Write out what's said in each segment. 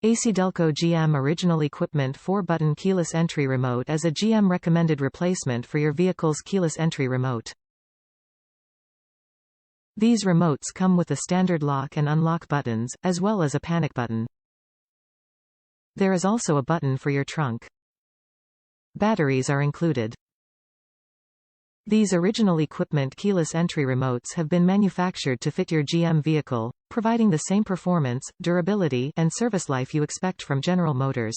AC Delco GM Original Equipment 4-button keyless entry remote as a GM recommended replacement for your vehicle's keyless entry remote. These remotes come with the standard lock and unlock buttons, as well as a panic button. There is also a button for your trunk. Batteries are included. These original equipment keyless entry remotes have been manufactured to fit your GM vehicle, providing the same performance, durability, and service life you expect from General Motors.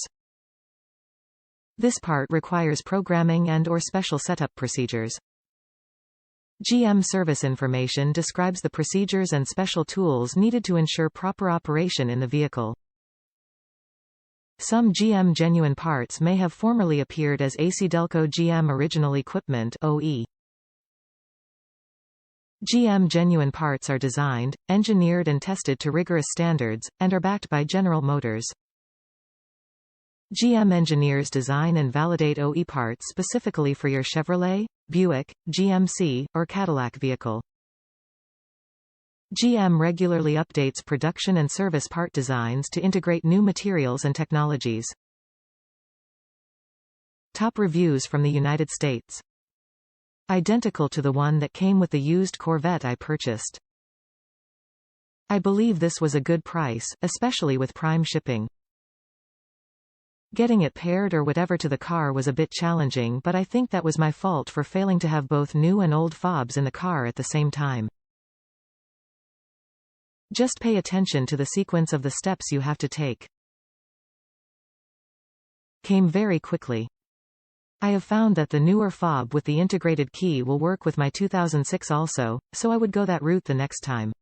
This part requires programming and/or special setup procedures. GM service information describes the procedures and special tools needed to ensure proper operation in the vehicle. Some GM genuine parts may have formerly appeared as AC Delco GM Original Equipment (OE). GM genuine parts are designed, engineered and tested to rigorous standards, and are backed by General Motors. GM engineers design and validate OE parts specifically for your Chevrolet, Buick, GMC, or Cadillac vehicle. GM regularly updates production and service part designs to integrate new materials and technologies. Top reviews from the United States. Identical to the one that came with the used Corvette I purchased. I believe this was a good price, especially with prime shipping. Getting it paired or whatever to the car was a bit challenging, but I think that was my fault for failing to have both new and old fobs in the car at the same time. Just pay attention to the sequence of the steps you have to take. Came very quickly. I have found that the newer fob with the integrated key will work with my 2006 also, so I would go that route the next time.